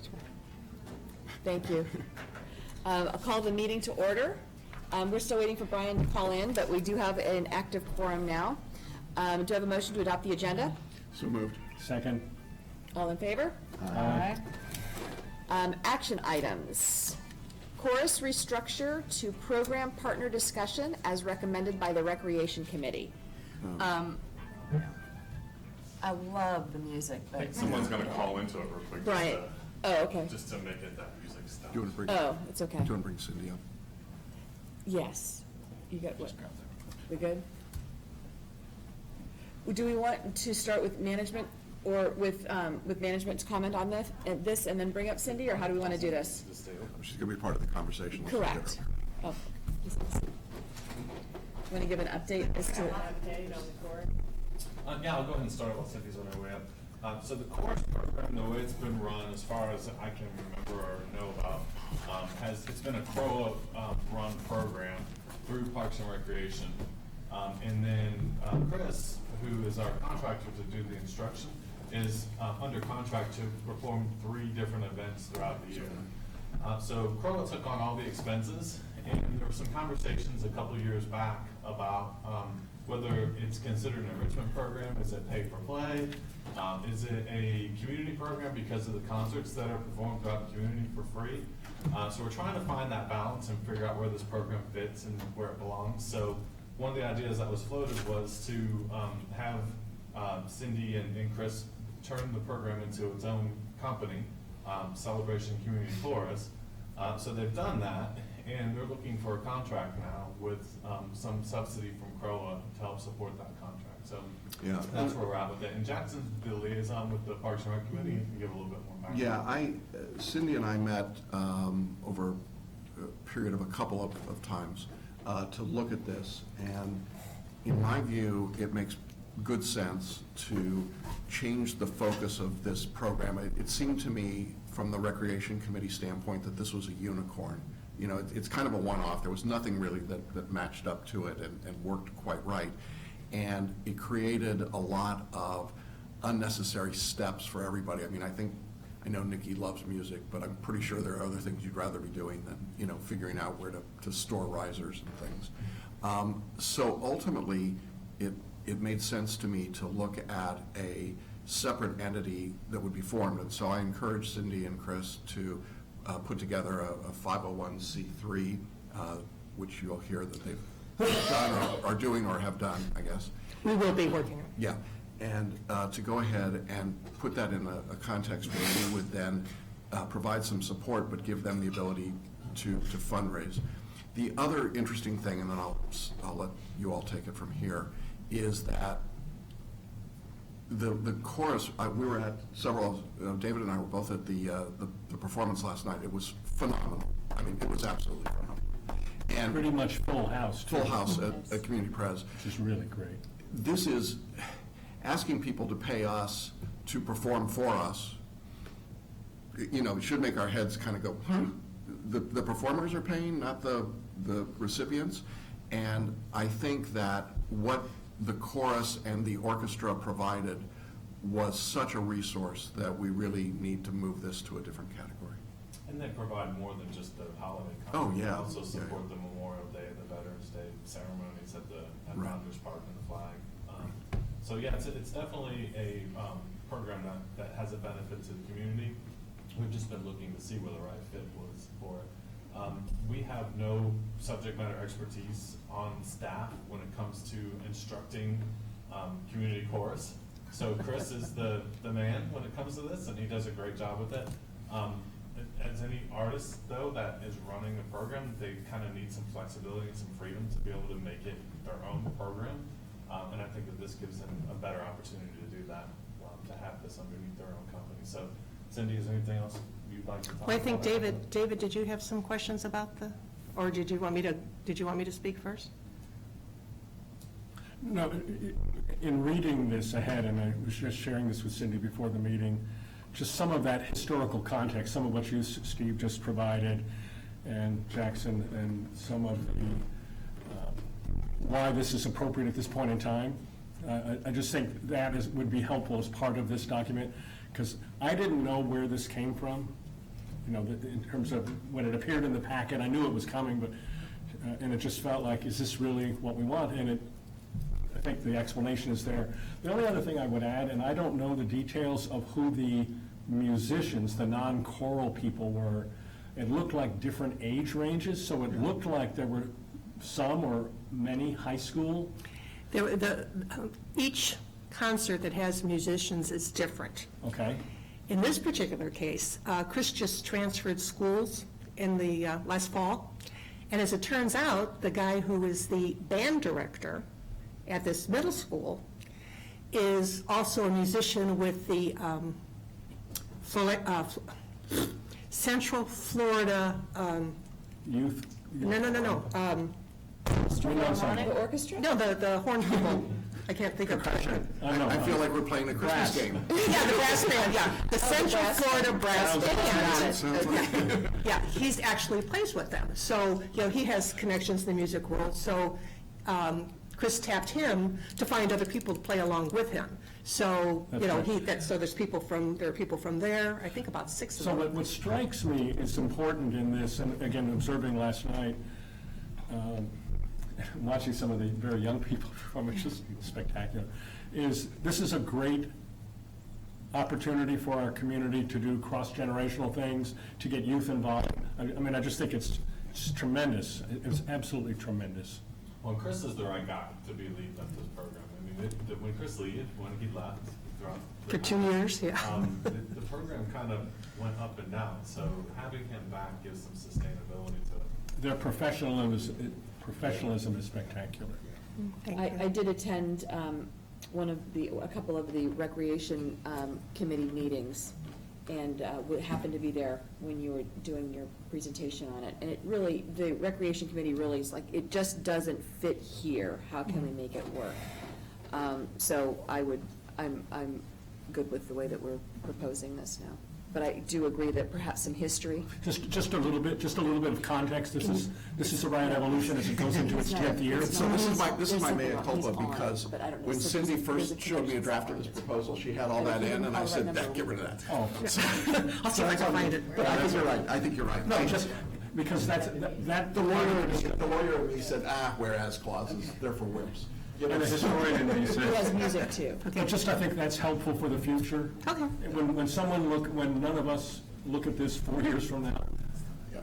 Rachel. Thank you. I'll call the meeting to order. We're still waiting for Brian to call in, but we do have an active quorum now. Do I have a motion to adopt the agenda? So moved. Second. All in favor? Aye. Action items. Chorus restructure to program partner discussion as recommended by the Recreation Committee. I love the music, I but think someone's going to call into it real quick. Brian. Oh, okay. Just to make it that music stop. Do you want to bring? Oh, it's okay. Do you want to bring Cindy up? Yes. You got what? We good? Do we want to start with management or with management's comment on this and then bring up Cindy, or how do we want to do this? She's going to be part of the conversation. Correct. Oh. Want to give an update as to? Yeah, I'll go ahead and start while Cindy's on her way up. So the course program, the way it's been run, as far as I can remember or know about, it's been a CROA run program through Parks and Recreation. And then Chris, who is our contractor to do the instruction, is under contract to perform 3 different events throughout the year. So CROA took on all the expenses, and there were some conversations a couple of years back about whether it's considered an enrichment program. Is it pay for play? Is it a community program because of the concerts that are performed throughout the community for free? So we're trying to find that balance and figure out where this program fits and where it belongs. So one of the ideas that was floated was to have Cindy and Chris turn the program into its own company, Celebration Community Chorus. So they've done that, and they're looking for a contract now with some subsidy from CROA to help support that contract. So Yeah. that's where we're at with it. And Jackson's the liaison with the Parks and Rec Committee. You can give a little bit more background. Yeah, Cindy and I met over a period of a couple of times to look at this, and in my view, it makes good sense to change the focus of this program. It seemed to me, from the Recreation Committee standpoint, that this was a unicorn. You know, it's kind of a one-off. There was nothing really that matched up to it and worked quite right. And it created a lot of unnecessary steps for everybody. I mean, I know Nikki loves music, but I'm pretty sure there are other things you'd rather be doing than, you know, figuring out where to store risers and things. So ultimately, it made sense to me to look at a separate entity that would be formed. And so I encouraged Cindy and Chris to put together a 501c3, which you'll hear that they've done or are doing or have done, I guess. We will be working on it. Yeah, and to go ahead and put that in a context where we would then provide some support, but give them the ability to fundraise. The other interesting thing, and then I'll let you all take it from here, is that the chorus, we were at several, David and I were both at the performance last night. It was phenomenal. I mean, it was absolutely phenomenal. And Pretty much full house, too. full house at Community Pres. Which is really great. This is asking people to pay us to perform for us. You know, it should make our heads kind of go, the performers are paying, not the recipients. And I think that what the chorus and the orchestra provided was such a resource that we really need to move this to a different category. And they provide more than just the holiday concert. Oh, yeah. They also support Yeah. the Memorial Day, the Veterans Day ceremonies at Right. Founders Park and the flag. So yeah, it's definitely a program that has a benefit to the community. We've just been looking to see where the right fit was for it. We have no subject matter expertise on staff when it comes to instructing community chorus. So Chris is the man when it comes to this, and he does a great job with it. As any artist, though, that is running a program, they kind of need some flexibility and some freedom to be able to make it their own program. And I think that this gives them a better opportunity to do that, to have this underneath their own company. So, Cindy, is there anything else you'd like to talk about? Well, I think David, did you have some questions about or did you want me to speak first? No, in reading this ahead, and I was just sharing this with Cindy before the meeting, just some of that historical context, some of what you, Steve, just provided, and Jackson, and some of the why this is appropriate at this point in time. I just think that would be helpful as part of this document, because I didn't know where this came from. you know, in terms of when it appeared in the packet, I knew it was coming, but, and it just felt like, is this really what we want? And I think the explanation is there. The only other thing I would add, and I don't know the details of who the musicians, the non-choral people were, it looked like different age ranges, so it looked like there were some or many high school. Each concert that has musicians is different. Okay. In this particular case, Chris just transferred schools in the last fall, and as it turns out, the guy who is the band director at this middle school is also a musician with the Central Florida, Youth. no. Philharmonic Orchestra? No, the horn people. I can't think of it. I feel like we're playing a Christmas game. Yeah, the brass band, yeah. The Central brass Florida Brass Band. Sounds like- Yeah, he's actually plays with them. So, you know, he has connections in the music world. So Chris tapped him to find other people to play along with him. So, you know, so there are people from there, I think about 6 of So them. what strikes me is important in this, and again, observing last night, watching some of the very young people perform, which is spectacular, is this is a great opportunity for our community to do cross-generational things, to get youth involved. I mean, I just think it's tremendous. It's absolutely tremendous. Well, Chris is the right guy to be leading up this program. I mean, when Chris when he left, throughout For 2 years, yeah. the program kind of went up and down, so having him back gives some sustainability to it. Their professionalism is spectacular. Thank you. I did attend a couple of the recreation committee meetings, and happened to be there when you were doing your presentation on it. And it really, the recreation committee really is like, it just doesn't fit here. How can we make it work? So I'm good with the way that we're proposing this now. But I do agree that perhaps some history. Just a little bit of context. This is around evolution as it goes into its 10th year. So this is my mea There's culpa, something because on, but I don't know. when So Cindy there's first a showed me a connection draft of this somewhere. proposal, she had all that in, and I said, get rid of that. Oh, I'll see if I can find it. But I think you're right, I think you're right. no, just because that. The lawyer in me said, whereas clauses, they're for whims. You know? And the historian in me He has says, music too. but just I think that's helpful for the future. Okay. When when none of us look at this 4 years from now, Yeah.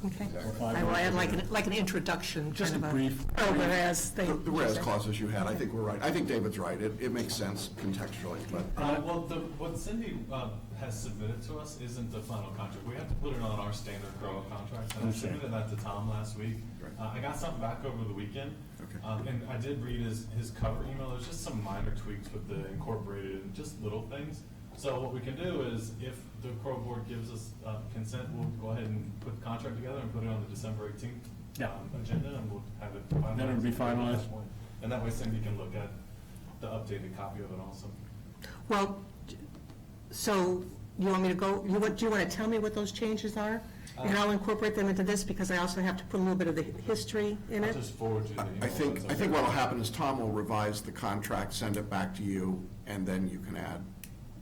Okay. or 5 I will years add from now. like an introduction. Just kind a of brief- whereas thing. The whereas clauses you had, I think we're right. I think David's right. It makes sense contextually, but. What Cindy has submitted to us isn't the final contract. We have to put it on our standard CROA contract, and I submitted that to Tom last week. I got something back over the weekend, and I did read his cover email. There's just some minor tweaks with the incorporated, just little things. So what we can do is, if the CROA board gives us consent, we'll go ahead and put the contract together and put it on the December 18th agenda, and we'll have it finalized. Then it'll be finalized. And that way Cindy can look at the updated copy of it also. Well, so you want me to go, do you want to tell me what those changes are? And I'll incorporate them into this, because I also have to put a little bit of the history in I'll it. just forward you the email. I think what'll happen is Tom will revise the contract, send it back to you, and then you can add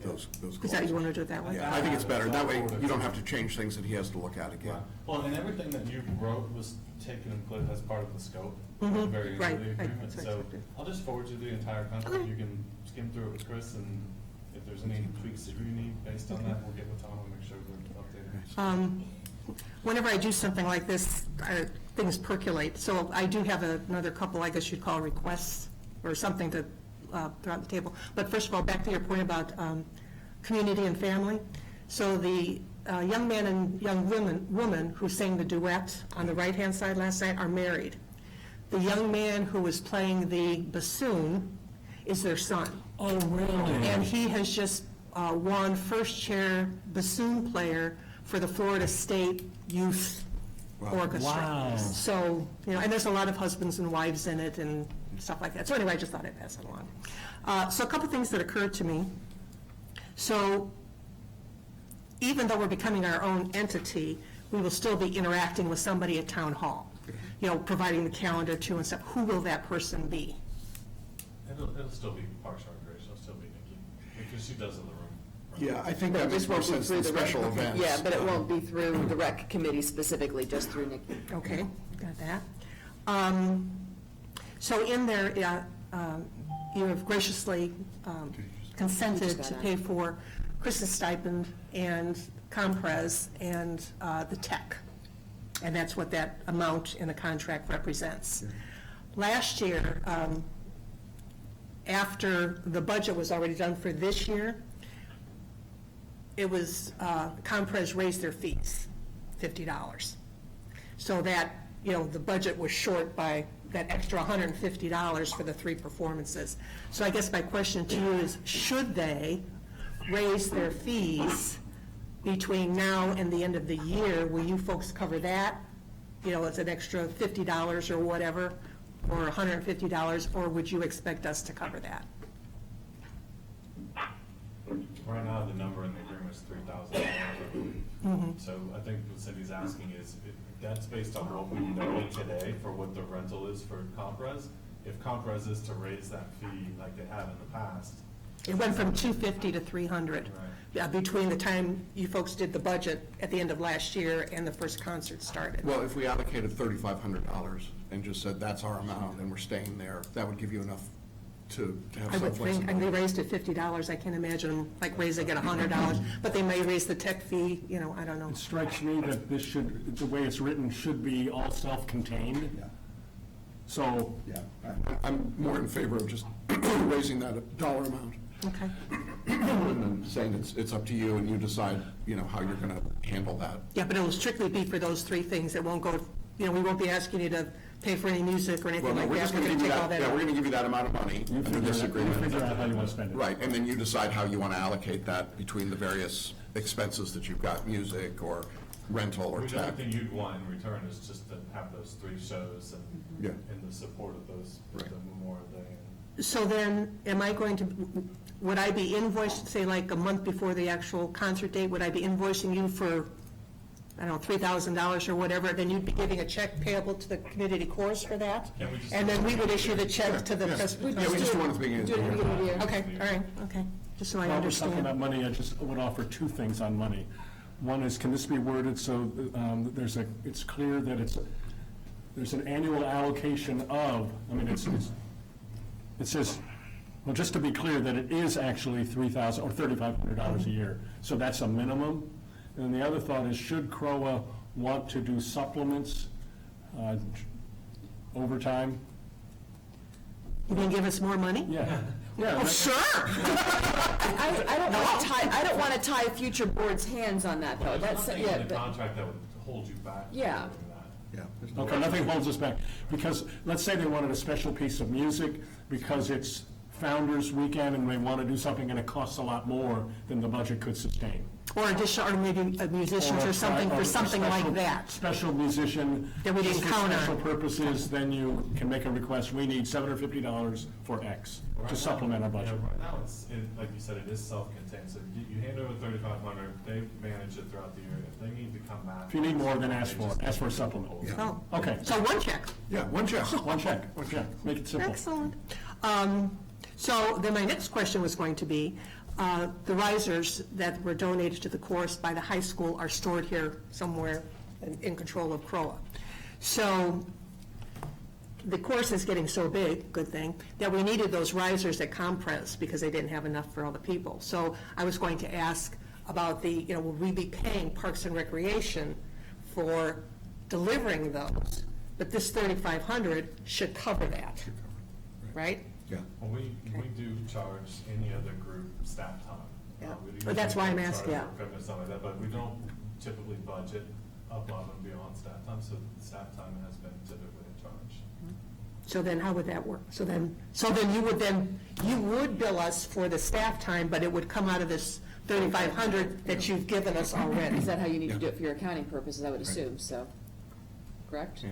those clauses. Is that, you want to do it that way? Yeah, I think it's better. That way, you don't have to change things that he has to look at again. Well, and everything that you wrote was taken and put as part of the scope, at the Mhm, very end right, of the right, agreement. that's what I So expected. I'll just forward you the entire contract. Okay. You can skim through it with Chris, and if there's any tweaks that you need based on that, we'll get with Tom and make sure they're updated. Whenever I do something like this, things percolate. So I do have another couple, I guess you'd call requests, or something to throw on the table. But first of all, back to your point about community and family. So the young man and young woman who sang the duet on the right-hand side last night are married. The young man who was playing the bassoon is their son. Oh, really? And he has just won first chair bassoon player for the Florida State Youth Orchestra. Wow. So, you know, and there's a lot of husbands and wives in it and stuff like that. So anyway, I just thought I'd pass it along. So a couple things that occurred to me. So even though we're becoming our own entity, we will still be interacting with somebody at town hall, you know, providing the calendar to and stuff. Who will that person be? It'll still be Parks and Recreation. It'll still be Nikki, because she does in the room. Yeah, I think No, that this makes more won't be sense through than the rec- special events. Yeah, but it won't be through the rec committee specifically, just through Nikki. Okay, got that. So in there, you have graciously consented to pay for Chris's stipend and Compres and the tech. And that's what that amount in the contract represents. Last year, after the budget was already done for this year, it was, Compres raised their fees, $50. So that, the budget was short by that extra $150 for the 3 performances. So I guess my question to you is, should they raise their fees between now and the end of the year? Will you folks cover that? It's an extra $50 or whatever, or $150, or would you expect us to cover that? Right now, the number in the agreement is $3,000, I believe. So I think what Cindy's asking is, if that's based on what we know today for what the rental is for Compres. If Compres is to raise that fee like they have in the past. It went from $250 to $300. Right. Between the time you folks did the budget at the end of last year and the first concert started. Well, if we allocated $3,500 and just said that's our amount and we're staying there, that would give you enough to have I some would think, and they flexibility. raised it $50, I can't imagine like raising it $100, but they may raise the tech fee, I don't know. It strikes me that this should, the way it's written, should be all self-contained. Yeah. So, Yeah, I'm more in favor of just raising that dollar amount Okay. and then saying it's up to you and you decide, how you're going to handle that. Yeah, but it will strictly be for those 3 things. It won't go, we won't be asking you to pay for any music or anything Well, no, like we're that. just We're going to going give to you take all that, that yeah, we're out. going to give you that amount of money you under figure this it out, you agreement. figure out how you want to spend it. Right, and then you decide how you want to allocate that between the various expenses that you've got, music or rental or The only tech. thing you'd want in return is just to have those 3 shows Yeah. and the support of those, Right. the Memorial Day. So then, would I be invoiced, say like a month before the actual concert date, would I be invoicing you for, I don't know, $3,000 or whatever, then you'd be giving a check payable to the community chorus for that? Can we just- And then we would issue the check to the Yeah, press. Yeah, we just want it to begin. Do it at the beginning of the year. Okay, all right, okay, just so I while we're talking about understand. money, I just would offer 2 things on money. One is, can this be worded so that it's clear that there's an annual allocation of, it says, well, just to be clear, that it is actually $3,000 or $3,500 a year. So that's a minimum. And the other thought is, should CROA want to do supplements, overtime? You gonna give us more money? Yeah. Yeah. Oh, sure. I don't want to tie future boards' hands on that, though. There's That's, nothing yeah, in the but, contract that would hold you back. from Yeah. doing that. Yeah, there's no- Okay, nothing holds us back, because let's say they wanted a special piece of music because it's Founders Weekend and they want to do something and it costs a lot more than the budget could sustain. Or additional, or maybe musicians or something, a for something like special- that. Special musician. That we didn't just for count on. special purposes, then you can make a request, we need $750 for X Right to now- supplement our budget. Yeah, right now, like you said, it is self-contained, so you hand over 3,500, they manage it throughout the year. If they need to come back. If you need more, then ask for a supplement. Yeah. Oh, Okay, so one check. Yeah, one check. one check, make it simple. Excellent. So then my next question was going to be, the risers that were donated to the chorus by the high school are stored here somewhere in control of CROA. So the chorus is getting so big, good thing, that we needed those risers at Compres because they didn't have enough for all the people. So I was going to ask about will we be paying Parks and Recreation for delivering those? But this 3,500 should cover that, right? Yeah. Well, we do charge any other group staff time. Yeah. We But that's why I'm usually asking, charge yeah. for equipment, stuff like that, but we don't typically budget above and beyond staff time, so staff time has been typically in charge. So then how would that work? So then you would bill us for the staff time, but it would come out of this 3,500 that you've given us already. is that how you need to do it for your accounting purposes, I would assume, so, correct? Yeah.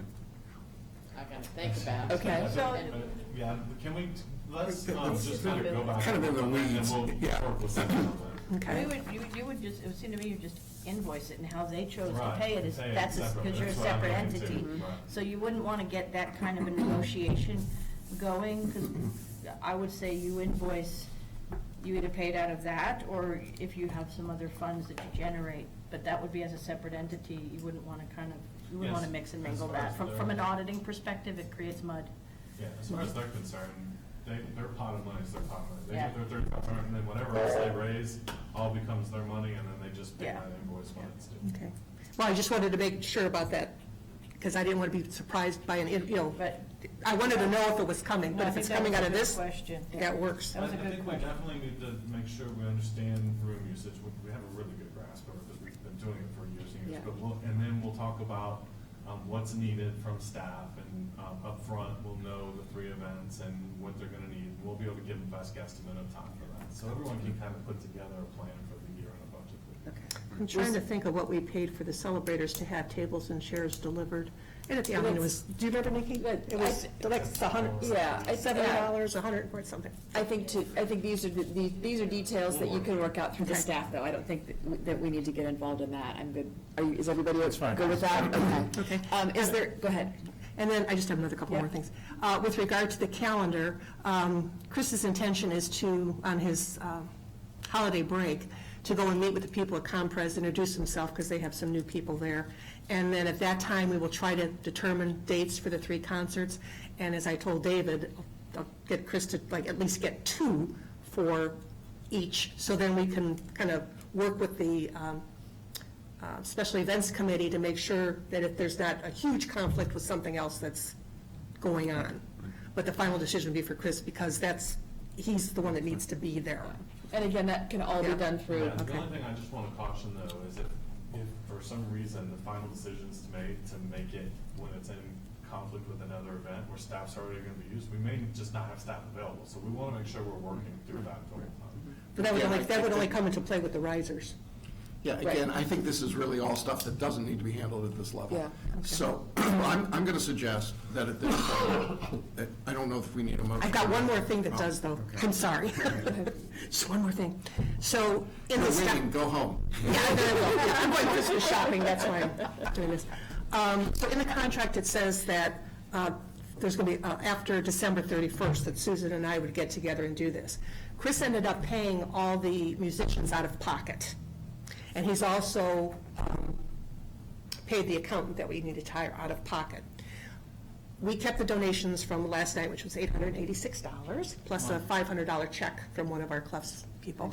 I gotta think about. Okay. But, yeah, can we, let's just kind of go back. Kind of in the and then weeds, we'll yeah. work with Cindy on that. Okay. You would just, it would seem to me you just invoice it, and how they chose to Right, pay it is, pay it that's, separate. because you're a That's what I'm separate looking to, entity. right. So you wouldn't wanna get that kind of a negotiation going, because I would say you invoice you either pay it out of that, or if you have some other funds that you generate, but that would be as a separate entity, you wouldn't want to you wouldn't want to Yes, mix and as mingle far as that. From the- an auditing perspective, it creates mud. Yeah, as far as they're concerned, their pot of money is their pot of money. They Yeah. get their 3,500, and then whatever else they raise, all becomes their money, and then they just pay Yeah. that invoice when it's due. Okay. Well, I just wanted to make sure about that, because I didn't want to be surprised by But I wanted to know if it was coming, but No, I if it's think coming that out of was a this, good question. that works. That was a I good think we question. definitely need to make sure we understand room usage. We have a really good grasp of it because we've been doing it for years and years. Yeah. But and then we'll talk about what's needed from staff, and upfront, we'll know the 3 events and what they're gonna need. We'll be able to give them best guesstimate of time for that. So everyone can kind of put together a plan for the year and a budget. I'm trying to think of what we paid for the celebrators to have tables and chairs delivered. And at the end, it was, do you remember, Nikki? It was like Yeah, $70, 100 or something. I think these are details that you can work out through the staff, though. I don't think that we need to get involved in that. I'm good. Is everybody That's fine. good with that? Okay. Is there, go ahead. And then I just have another couple more Yeah. things. With regard to the calendar, Chris's intention is to, on his holiday break, to go and meet with the people at Compres, introduce himself, because they have some new people there. And then at that time, we will try to determine dates for the 3 concerts. And as I told David, I'll get Chris to at least get 2 for each, so then we can kind of work with the Special Events Committee to make sure that if there's not a huge conflict with something else that's going on. But the final decision would be for Chris, because he's the one that needs to be there. And again, that can all be Yeah. done through. Yeah, the only thing I just want to caution though is if for some reason the final decision's made to make it when it's in conflict with another event where staff's already going to be used, we may just not have staff available. So we want to make sure we're working through that the whole time. But that would only come into play with the risers. Yeah, again, I think this is really all stuff that doesn't need to be handled at this level. Yeah, okay. So I'm going to suggest that at this point, I don't know if we need a motion. I've got one more thing that does, though. okay. I'm sorry. Just one more thing. So in the You're staff. waiting, go home. Yeah, I'm going Christmas shopping, that's why I'm doing this. So in the contract, it says that there's going to be, after December 31st, that Susan and I would get together and do this. Chris ended up paying all the musicians out of pocket. And he's also paid the accountant that we needed to hire out of pocket. We kept the donations from last night, which was $886, plus a $500 check from one of our Clefs people.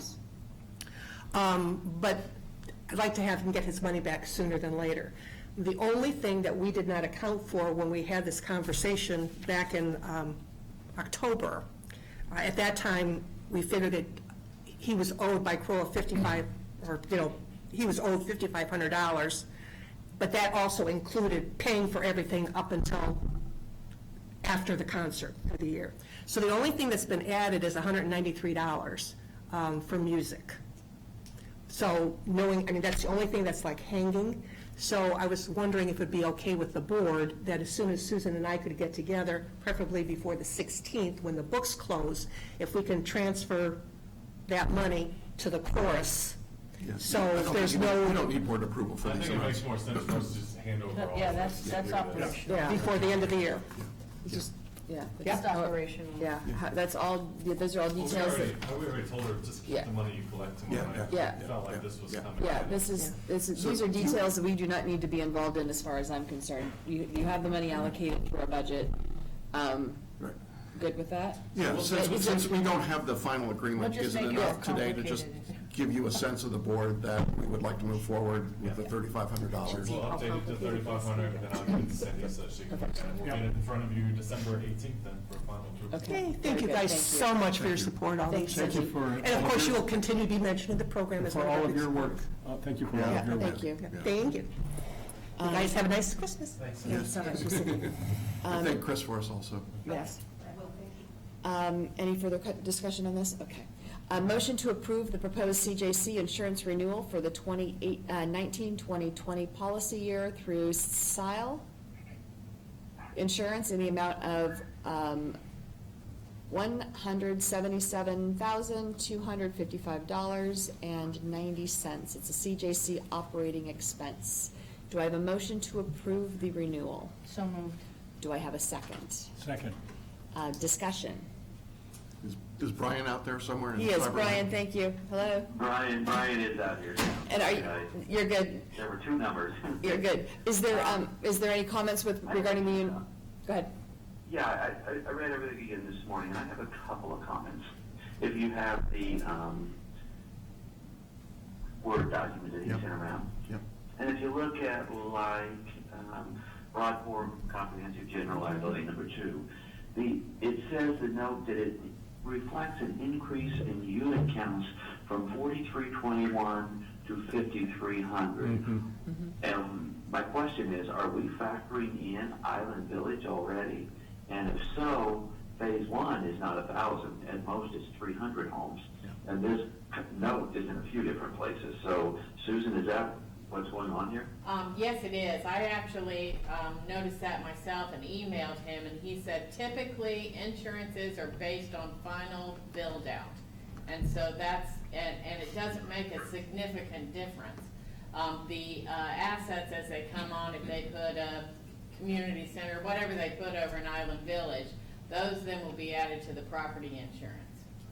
But I'd like to have him get his money back sooner than later. The only thing that we did not account for when we had this conversation back in October, at that time, we figured that he was owed by CROA he was owed $5,500, but that also included paying for everything up until after the concert for the year. So the only thing that's been added is $193 for music. So that's the only thing that's hanging. So I was wondering if it'd be okay with the board that as soon as Susan and I could get together, preferably before the 16th, when the books close, if we can transfer that money to the chorus. Yes. So I if don't there's think we no, don't need board approval for I these think it amounts. makes more sense for us to just hand over all. Yeah, of that's this. operational. Yeah. before the end of the year. Just, yeah. Just operational. Yeah, that's all, those are all Well, details that, we already told her, just Yeah. keep the money you collect tomorrow Yeah, night. yeah. It felt like this was Yeah. coming. yeah, in. these are details that we do not need to be involved in as far as I'm concerned. You have the money allocated for a budget. Right. Good with that? Yeah, Well, since we don't have the final agreement, We'll just is it make it enough today to just complicated. give you a sense of the board that we would like to move forward with the $3,500? We'll update it to 3,500, then I'll give it to Cindy so she can, and we'll get it in front of you December 18th then for final approval. Okay. Hey, Very thank you good. guys Thank so much for your support all Thanks, these years. Thank you for. And of course, you will continue to be mentioned in the program as well. For all of your work. Thank you for all Yeah. of your work. Thank you. Yeah, thank you. You guys have a nice Christmas. Thanks. Thanks so much, Cindy. And thank Chris for us also. Yes. Any further discussion on this? Okay. Motion to approve the proposed CJC insurance renewal for the 2019-2020 policy year through SILE Insurance in the amount of $177,255.90. It's a CJC operating expense. Do I have a motion to approve the renewal? So moved. Do I have a second? Second. Discussion. Is Brian out there somewhere? in Yes, cyber- Brian, thank you. Hello? Brian is out here. And you're good, There were two numbers. you're good. Is there any comments regarding the, go ahead. Yeah, I read everything again this morning, and I have a couple of comments. If you have the Word document that he Yep. sent around, Yep. and if you look at like broad form comprehensive general liability number 2, it says the note that it reflects an increase in unit counts from 4321 to 5300. And my question is, are we factoring in Island Village already? And if so, phase 1 is not 1,000, at most it's 300 homes. And this note is in a few different places. So Susan, is that what's going on here? Yes, it is. I actually noticed that myself and emailed him, and he said typically insurances are based on final build out. And so and it doesn't make a significant difference. The assets as they come on, if they put a community center, whatever they put over in Island Village, those then will be added to the property insurance.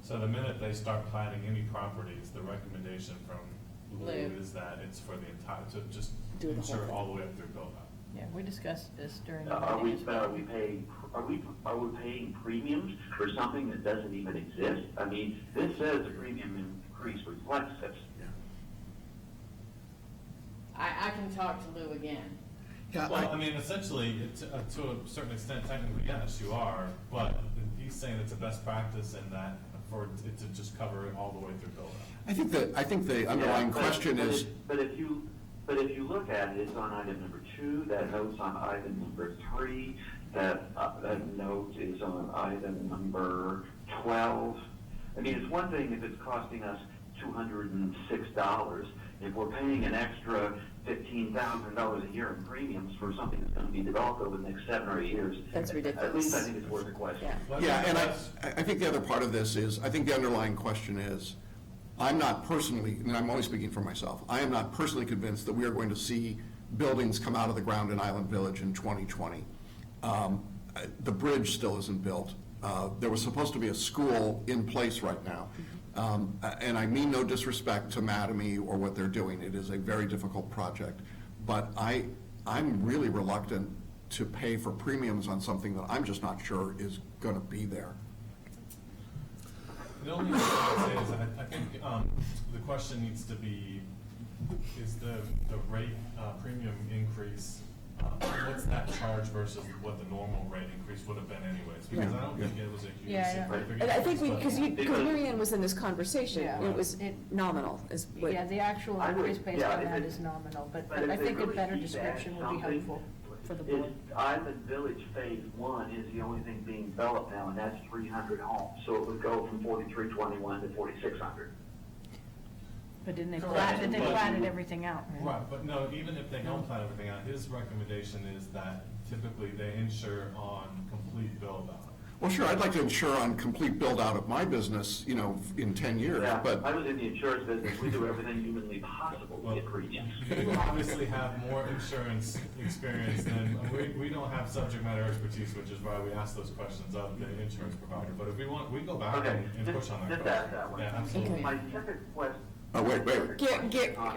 So the minute they start planning any properties, the recommendation from Lou Lou. is that it's for the entire, to just Do the whole insure thing. all the way up through build-out. Yeah, we discussed this during the Are meeting as well. we paying premiums for something that doesn't even exist? I mean, this says the premium increase reflects this. I can talk to Lou again. Yeah, Well, I mean, essentially, to a certain extent, technically, yes, you are, but he's saying it's a best practice in that for it to just cover it all the way through build-out. I think the underlying Yeah, question is, But if you look at it, it's on item number 2, that note's on item number 3, that note is on item number 12. I mean, it's one thing if it's costing us $206. If we're paying an extra $15,000 a year in premiums for something that's going to be developed over the next 7 or 8 years. That's ridiculous. At least I think it's worth a question. Yeah. yeah, and I think the other part of this is, I think the underlying question is, I'm not personally, and I'm only speaking for myself, I am not personally convinced that we are going to see buildings come out of the ground in Island Village in 2020. The bridge still isn't built. There was supposed to be a school in place right now. And I mean no disrespect to Mattamy or what they're doing. It is a very difficult project. But I'm really reluctant to pay for premiums on something that I'm just not sure is going to be there. The only thing I would say is I think the question needs to be, is the rate premium increase, what's that charge versus what the normal rate increase would have been anyways? Because I don't think it was a huge Yeah, yeah. significant And I think increase, because Mary Ann was in this conversation, Yeah. it was nominal, is what. Yeah, the actual I would- increase based yeah, on if that it- is nominal, but But if I they think a really better need to add description would be something, helpful for the board. Island Village Phase 1 is the only thing being developed now, and that's 300 homes. So it would go from 4321 to 4600. But didn't they Correct. platted, they But- platted everything out, right? Right, but no, even if they don't plan everything out, his recommendation is that typically they insure on complete build-out. Well, sure, I'd like to insure on complete build-out of my business, in 10 years, Yeah, I but, was in the insurance business. We do everything humanly possible to get premiums. You obviously have more insurance experience than, we don't have subject matter expertise, which is why we ask those questions of the insurance provider. But if we want, we go back Okay, and push on that just ask question. that one. Yeah, absolutely. My second question. oh, wait.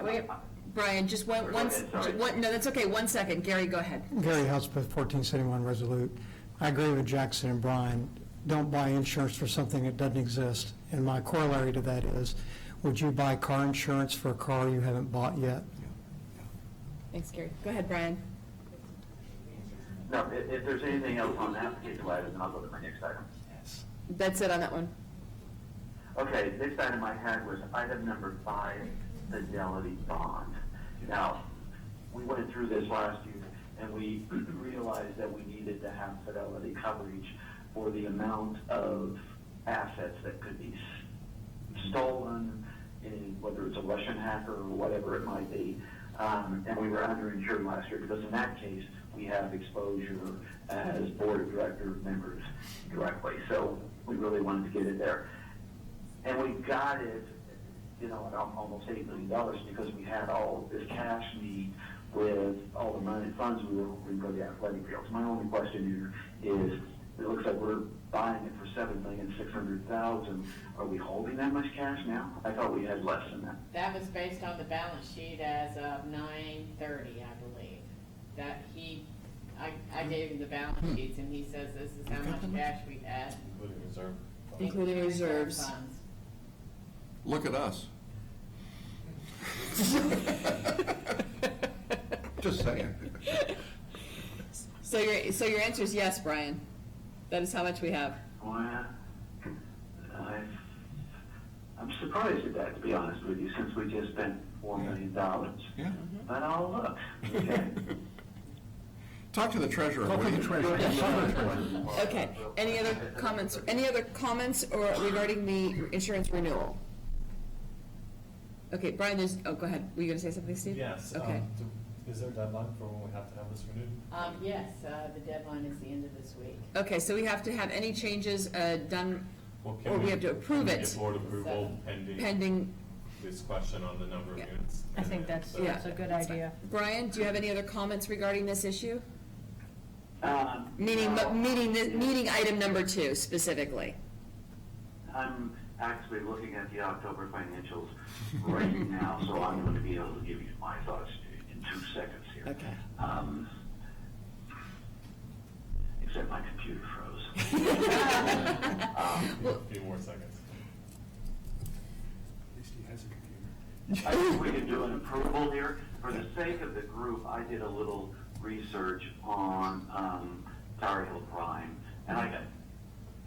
Wait, Brian, just Go ahead, sorry. no, that's okay, 1 second. Gary, go ahead. Gary Hudspeth, 1471 Resolute. I agree with Jackson and Brian. Don't buy insurance for something that doesn't exist. And my corollary to that is, would you buy car insurance for a car you haven't bought yet? Thanks, Gary. Go ahead, Brian. No, if there's anything else on that particular item, then I'll go to my next item. That's it on that one. Okay, next item I had was item number 5, fidelity bond. Now, we went through this last year, and we realized that we needed to have fidelity coverage for the amount of assets that could be stolen, whether it's a Russian hacker or whatever it might be. And we were underinsured last year because in that case, we have exposure as board of director members directly. So we really wanted to get it there. And we got it, at almost $8 million because we had all this cash need with all the money funds we were going to go to the athletic fields. My only question here is, it looks like we're buying it for $7,600,000. Are we holding that much cash now? I thought we had less than that. That was based on the balance sheet as of 9/30, I believe. That I gave him the balance sheets, and he says this is how much cash we had. Including reserve. Including reserves. funds. Look at us. Just saying. So your answer is yes, Brian? That is how much we have? Well, I'm surprised at that, to be honest with you, since we just spent $4 million. Yeah. But I'll look, okay? Talk to the treasurer. Talk to the treasurer. Okay, any other comments or regarding the insurance renewal? Okay, Brian, go ahead, were you gonna say something, Steve? Yes. Okay. Is there a deadline for when we have to have this renewed? Yes, the deadline is the end of this week. Okay, so we have to have any changes done, Well, can or we have to approve can we it get board approval pending pending. this question on the number of Yeah. units? I think that's Yeah. a good idea. Brian, do you have any other comments regarding this issue? No. Meeting item number 2 specifically. I'm actually looking at the October financials right now, so I'm going to be able to give you my thoughts in 2 seconds here. Okay. Except my computer froze. A few more seconds. At least he has a computer. I think we can do an approval here. For the sake of the group, I did a little research on Tower Hill Prime, and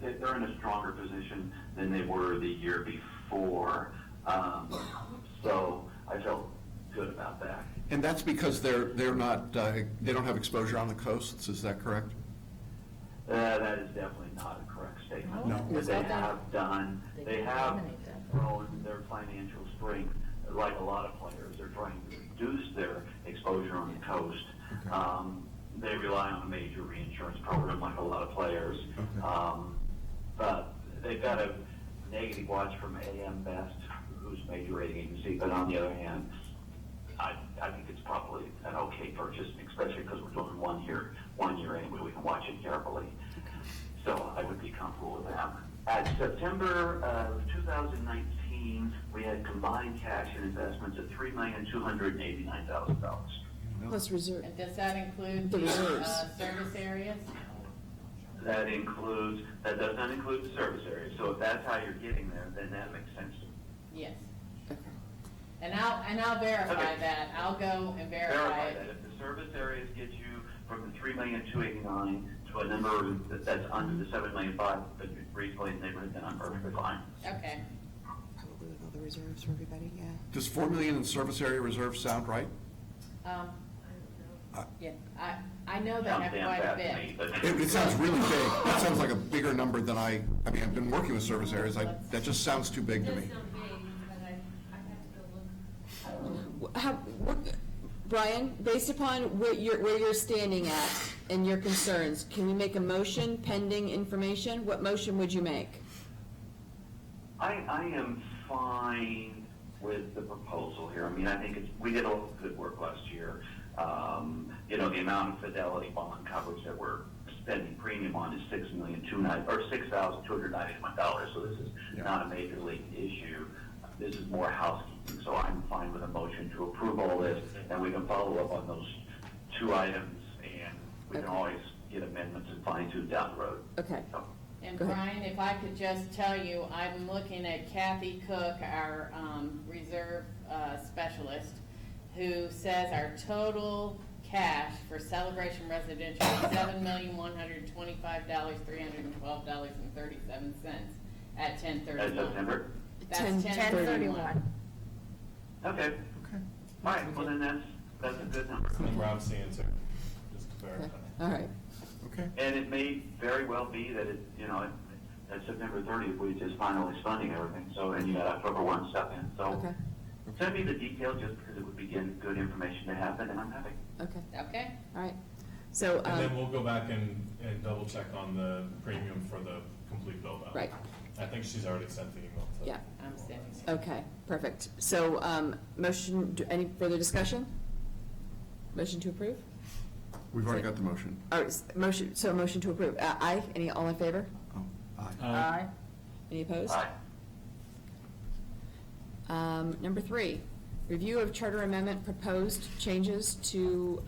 they're in a stronger position than they were the year before. So I felt good about that. And that's because they're not, they don't have exposure on the coasts, is that correct? That is definitely not a correct statement. No. What they have grown their financial strength, like a lot of players. They're trying to reduce their exposure on the coast. They rely on a major reinsurance program like a lot of players. But they've got a negative watch from AM Best, who's a major rating agency. But on the other hand, I think it's probably an okay purchase, especially because we're doing 1 year anyway. We can watch it carefully. So I would be comfortable with that. At September of 2019, we had combined cash and investments of $3,289,000. Plus reserve. And does that include The the reserves. service areas? That does not include the service area. So if that's how you're getting there, then that makes sense to me. Yes. Okay. And I'll verify Okay. that. I'll go and verify Verify it. that. If the service areas get you from the $3,289,000 to a number that's under the $7,500,000, but reasonably in the neighborhood, then I'm perfectly fine. Okay. Probably with all the reserves for everybody, yeah. Does $4 million in service area reserve sound right? Yeah, I know they Sounds have damn quite a fast to bit. me, but. It sounds really big. That sounds like a bigger number than I mean, I've been working with service areas. That just sounds too big to me. Brian, based upon where you're standing at and your concerns, can we make a motion pending information? What motion would you make? I am fine with the proposal here. I mean, I think we did a lot of good work last year. The amount of fidelity bond coverage that we're spending premium on is $6,291. So this is not a major league issue. This is more housekeeping. So I'm fine with a motion to approve all this, and we can follow up on those 2 items, and we can always get amendments and fine tune down the road. Okay. So, And Go ahead. Brian, if I could just tell you, I'm looking at Kathy Cook, our reserve specialist, who says our total cash for Celebration Residential is $7,125,312.37 at 10/31. That's September? That's 10/31. Okay. All right, well then that's a good number. That's the number I'm seeing too, just to Okay. verify. All right. Okay. And it may very well be that at September 30th, we just finally funding everything, so, and you got October 1 stuff in, so. Okay. Send me the details just because it would be good information to have, and I'm happy. Okay. Okay, All right. So, And then we'll go back and double check on the premium for the complete build out. Right. I think she's already sent the email to. Yeah. I'm sending it. okay, perfect. So, any further discussion? Motion to approve? We've already got the motion. All right, motion to approve. Aye, all in favor? Oh. Aye. Any opposed? Aye. Number 3, review of charter amendment proposed changes to,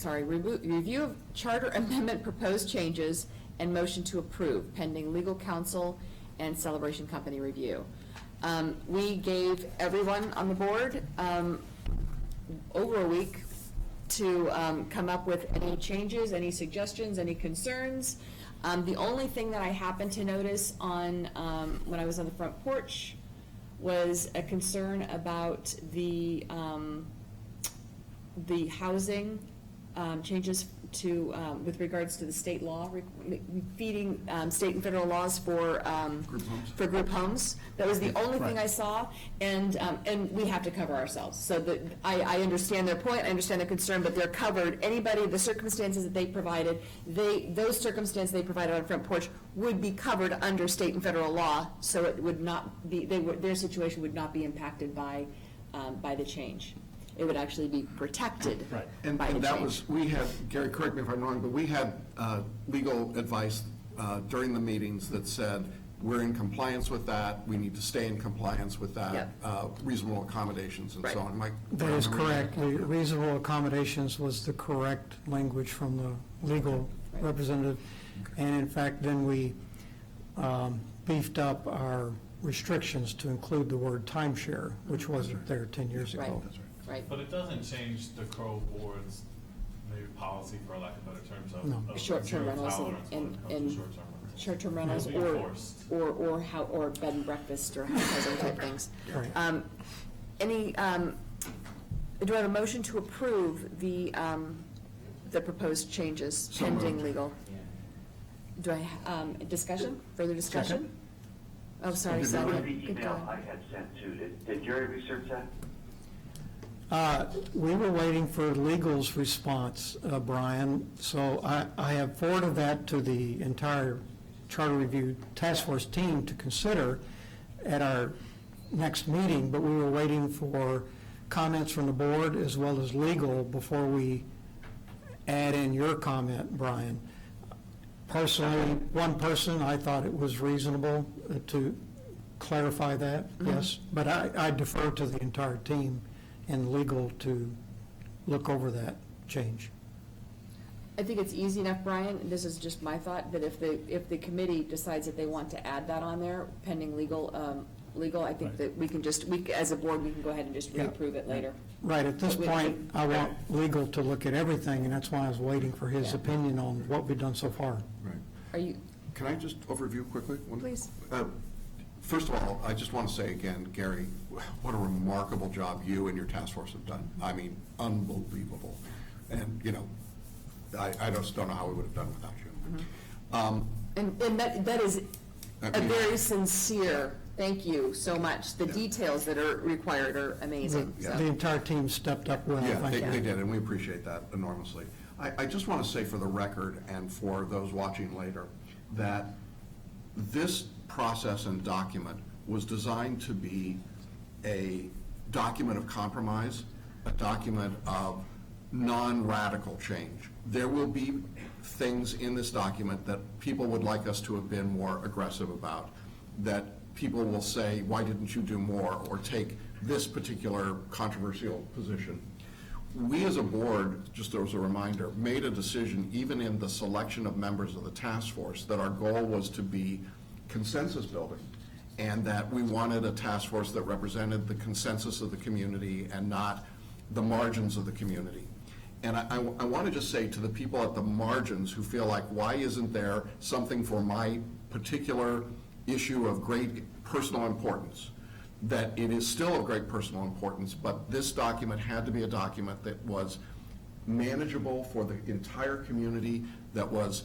review of charter amendment proposed changes and motion to approve pending legal counsel and Celebration Company review. We gave everyone on the board over a week to come up with any changes, any suggestions, any concerns. The only thing that I happened to notice on, when I was on the front porch, was a concern about the housing changes to, with regards to the state law, feeding state and federal laws for group homes. That was the only thing I saw, and we have to cover ourselves. So I understand their point, I understand their concern, but they're covered. Anybody, the circumstances that they provided, those circumstances they provided on Front Porch would be covered under state and federal law, so it would not be, their situation would not be impacted by the change. It would actually be protected by the change. And that was, we had, Gary, correct me if I'm wrong, but we had legal advice during the meetings that said, we're in compliance with that, we need to stay in compliance with that, Yep. Reasonable accommodations and so on. Mike? That is correct. The reasonable accommodations was the correct language from the legal representative. And in fact, then we beefed up our restrictions to include the word timeshare, which wasn't there 10 years ago. Right. That's right. Right. But it doesn't change the CROA board's maybe policy, for lack of better terms, No. of Short-term zero rentals tolerance when it comes and to short-term rentals. Short-term rentals It'll be enforced. or bed and breakfast or housing type things. Right. Do I have a motion to approve the proposed changes So pending moved. legal? Do I, discussion, further discussion? Second. Oh, sorry, Did you That was second. the Good email call. I had sent to, did Jerry research that? We were waiting for legal's response, Brian, so I have forwarded that to the entire Charter Review Task Force team to consider at our next meeting, but we were waiting for comments from the board as well as legal before we add in your comment, Brian. Personally, one person, I thought it was reasonable to clarify that, yes, but I defer to the entire team and legal to look over that change. I think it's easy enough, Brian, and this is just my thought, that if the committee decides that they want to add that on there, pending legal, I think that we can just, as a board, we can go ahead and just Yeah. reapprove it later. Right, at this But we- point, I want legal to look at everything, and that's why I was waiting for his Yeah. opinion on what we've done so far. Right. Are you, Can I just overview quickly? Please. First of all, I just want to say again, Gary, what a remarkable job you and your task force have done. I mean, unbelievable. And, you know, I just don't know how we would have done without you. and that is I a mean- very sincere, thank you so much. The details that are required are amazing, The so. the entire team stepped up well, Yeah, thank they you. did, and we appreciate that enormously. I just want to say for the record and for those watching later, that this process and document was designed to be a document of compromise, a document of non-radical change. There will be things in this document that people would like us to have been more aggressive about, that people will say, why didn't you do more, or take this particular controversial position. We as a board, just as a reminder, made a decision, even in the selection of members of the task force, that our goal was to be consensus building, and that we wanted a task force that represented the consensus of the community and not the margins of the community. And I want to just say to the people at the margins who feel like, why isn't there something for my particular issue of great personal importance, that it is still of great personal importance, but this document had to be a document that was manageable for the entire community, that was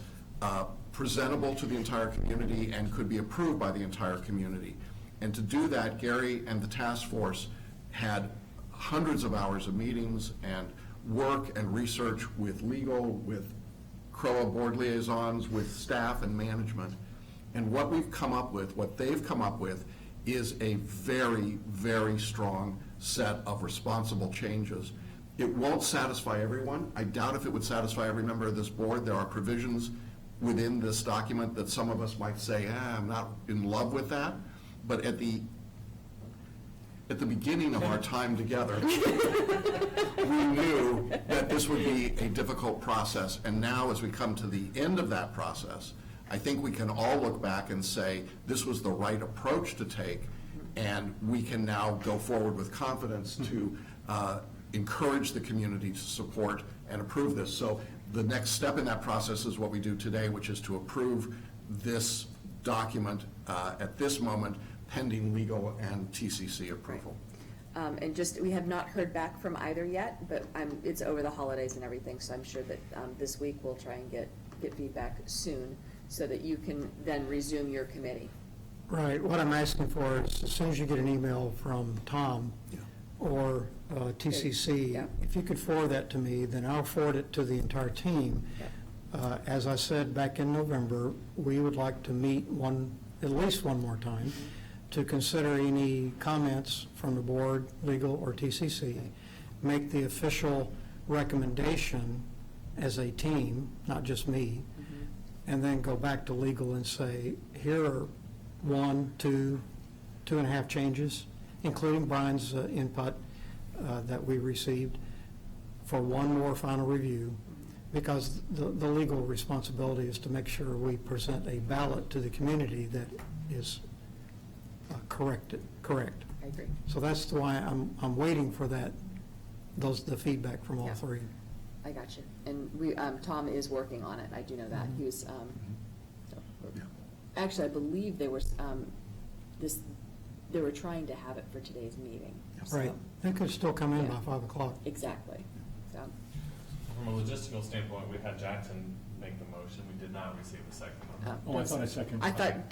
presentable to the entire community and could be approved by the entire community. And to do that, Gary and the task force had hundreds of hours of meetings and work and research with legal, with CROA board liaisons, with staff and management. And what we've come up with, what they've come up with, is a very, very strong set of responsible changes. It won't satisfy everyone. I doubt if it would satisfy every member of this board. There are provisions within this document that some of us might say, I'm not in love with that, but at the beginning of our time together, we knew that this would be a difficult process, and now as we come to the end of that process, I think we can all look back and say, this was the right approach to take, and we can now go forward with confidence to encourage the community to support and approve this. So the next step in that process is what we do today, which is to approve this document at this moment, pending legal and TCC approval. And just, we have not heard back from either yet, but it's over the holidays and everything, so I'm sure that this week we'll try and get feedback soon, so that you can then resume your committee. Right, what I'm asking for is, as soon as you get an email from Tom or TCC, Yeah. if you could forward that to me, then I'll forward it to the entire team. As I said back in November, we would like to meet at least one more time to consider any comments from the board, legal or TCC, make the official recommendation as a team, not just me, and then go back to legal and say, here are 1, 2, 2.5 changes, including Brian's input that we received, for one more final review, because the legal responsibility is to make sure we present a ballot to the community that is correct. I agree. So that's why I'm waiting for the feedback from all Yeah. three. I got you. And Tom is working on it, I do know that. He was, actually, I believe they were, they were trying to have it for today's meeting. So- Right, they could still come in by Yeah. 5 o'clock. Exactly. So, From a logistical standpoint, we had Jackson make the motion. We did not receive a second on that. Oh, I thought I seconded. I thought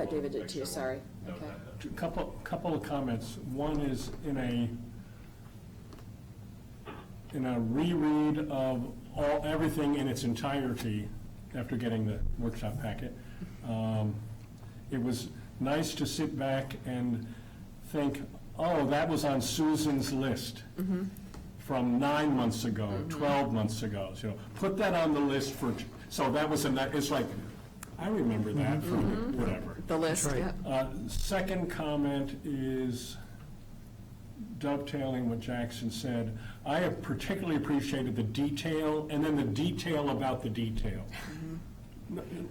David did Make too, sure sorry. we note Okay. that. Couple of comments. One is in a reread of everything in its entirety after getting the workshop packet. It was nice to sit back and think, oh, that was on Susan's list from 9 months ago, 12 months ago. So put that on the list so that was it's like, I remember that from whatever. The list, That's right. yeah. Second comment is dovetailing what Jackson said. I have particularly appreciated the detail, and then the detail about the detail.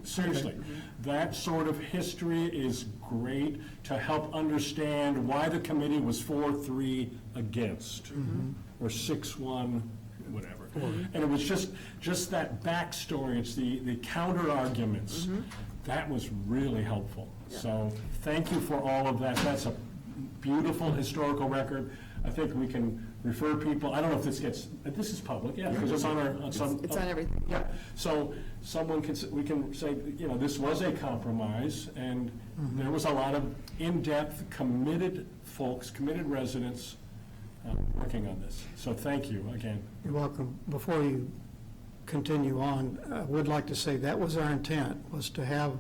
Seriously, that sort of history is great to help understand why the committee was 4-3 against, or 6-1, whatever. And it was just that backstory, it's the counter arguments. That was really helpful. So thank you for all of that. That's a beautiful historical record. I think we can refer people, I don't know if this is public, yeah, because it's on our, It's on everything. yeah, so we can say, this was a compromise, and there was a lot of in-depth, committed folks, committed residents working on this. So thank you again. You're welcome. Before you continue on, I would like to say that was our intent, was to have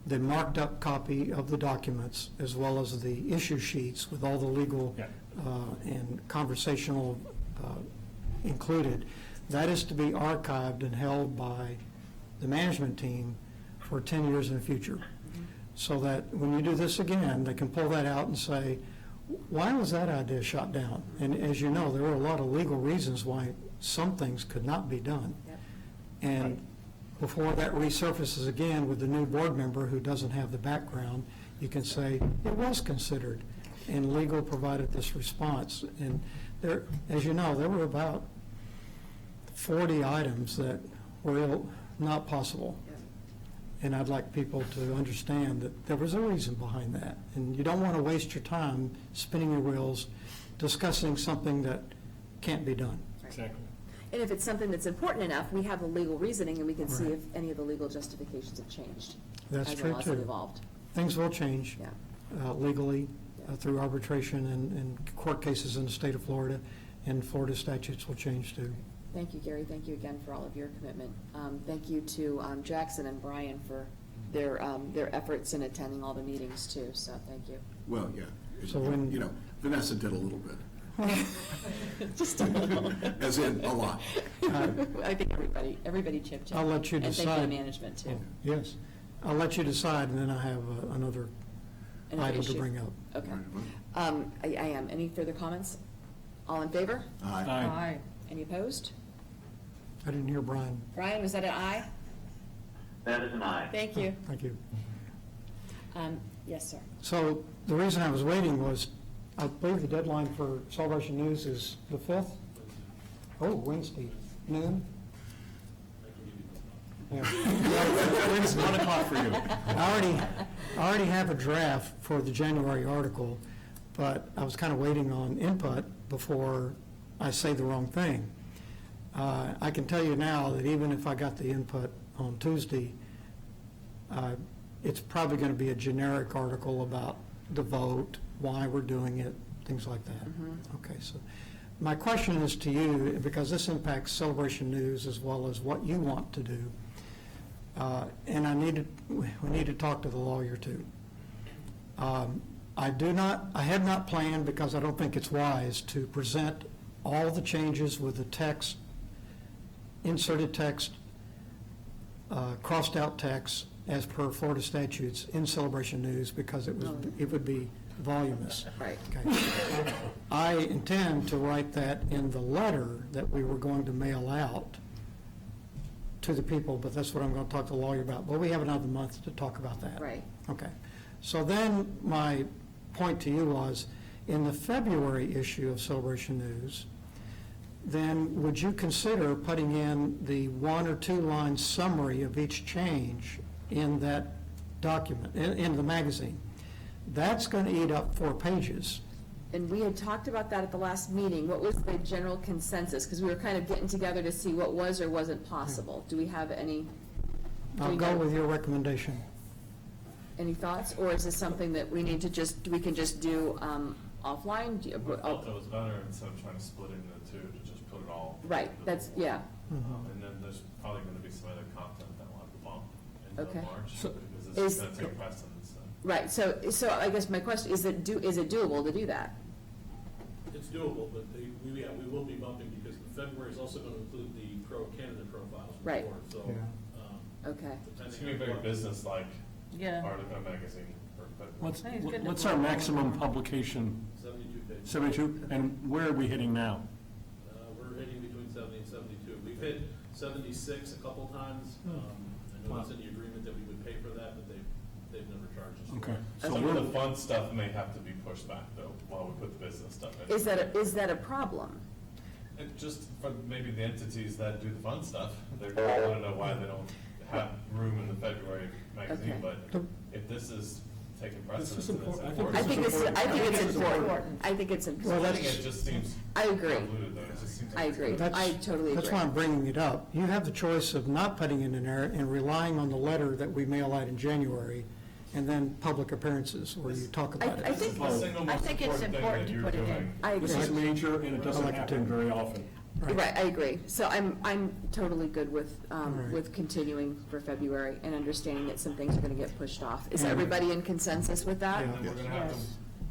the marked up copy of the documents as well as the issue sheets with all the legal Yeah. and conversational included. That is to be archived and held by the management team for 10 years in the future. So that when you do this again, they can pull that out and say, why was that idea shot down? And as you know, there were a lot of legal reasons why some things could not be done. Yep. And before that resurfaces again with the new board member who doesn't have the background, you can say, it was considered, and legal provided this response. And there, as you know, there were about 40 items that were not possible. And I'd like people to understand that there was a reason behind that. And you don't want to waste your time spinning your wheels discussing something that can't be done. Exactly. And if it's something that's important enough, we have the legal reasoning, and we can see Right. if any of the legal justifications have changed. That's as the true, laws have too. evolved. Things will change Yeah. legally through arbitration and court cases in the state of Florida, and Florida statutes will change too. Thank you, Gary. Thank you again for all of your commitment. Thank you to Jackson and Brian for their efforts in attending all the meetings too, so thank you. Well, yeah. So when- Vanessa did a little bit. Just a little. As in, a lot. I think everybody chipped in. I'll let you And thank you decide. to management, too. Yes. I'll let you decide, and then I have another Another item to issue. bring up. Okay. I am. Any further comments? All in favor? Aye. Aye. Any opposed? I didn't hear Brian. Brian, was that an aye? That is an aye. Thank you. Thank you. Yes, sir. So the reason I was waiting was, I believe the deadline for Celebration News is the 5th? Oh, Wednesday, noon? Yeah. It's 1 o'clock for you. I already have a draft for the January article, but I was kind of waiting on input before I say the wrong thing. I can tell you now that even if I got the input on Tuesday, it's probably going to be a generic article about the vote, why we're doing it, things like that. Okay, so my question is to you, because this impacts Celebration News as well as what you want to do, and we need to talk to the lawyer too. I had not planned, because I don't think it's wise, to present all the changes with the text, inserted text, crossed out text as per Florida statutes in Celebration News, because it would be voluminous. Right. Okay. I intend to write that in the letter that we were going to mail out to the people, but that's what I'm going to talk to the lawyer about. But we have another month to talk about that. Right. Okay. So then my point to you was, in the February issue of Celebration News, then would you consider putting in the 1 or 2 line summary of each change in that document, in the magazine? That's going to eat up 4 pages. And we had talked about that at the last meeting. What was the general consensus? Because we were kind of getting together to see what was or wasn't possible. Do we have any? I'll go with your recommendation. Any thoughts? Or is this something that we need to we can just do offline? I felt it was better, instead of trying to split it into 2, to just put it all. Right, that's, yeah. And then there's probably gonna be some other content that will have to bump in Okay. March, So- because this is gonna take precedence. Right, so I guess my question, is it doable to do that? It's doable, but we will be bumping, because February is also going to include the candidate profiles. Right. report, So, Okay. It's gonna be very business-like Yeah. article magazine for February. What's, I think it's good to what's put our it all maximum in. publication? 72 pages. 72? And where are we hitting now? We're hitting between 70 and 72. We've hit 76 a couple times. I know it's in the agreement that we would pay for that, but they've never charged us. Okay. Some So of we're, the fun stuff may have to be pushed back, though, while we put the business stuff in. Is that a problem? And just for maybe the entities that do the fun stuff, they're gonna wanna know why they don't have room in the February magazine, Okay. but if this is taking precedence, is and it's important. important. I think it's important. I think it's Well, important. I think it just seems I agree. convoluted, though. It just seems like I it's agree. gonna- I totally agree. That's why I'm bringing it up. You have the choice of not putting it in there and relying on the letter that we mail out in January, and then public appearances where you talk about I it. This is think- the single I most think it's important thing important that to you're put it in. doing. I this agree. is major, and it doesn't happen very often. Right, I agree. So I'm totally good with, Right. with continuing for February and understanding that some things are gonna get pushed off. Is Yeah. everybody in consensus with that? Yeah. And then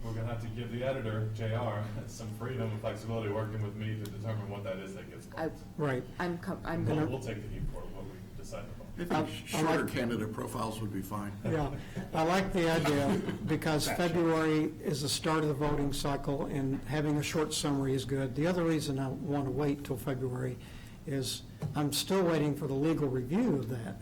we're gonna have to give the editor, JR, some freedom and flexibility working with me to determine what that is that gets I, bumped. Right. I'm We'll take the heat for what we decide upon. I think shorter candidate profiles would be fine. Yeah, I like the idea, because February is the start of the voting cycle, and having a short summary is good. The other reason I want to wait till February is I'm still waiting for the legal review of that,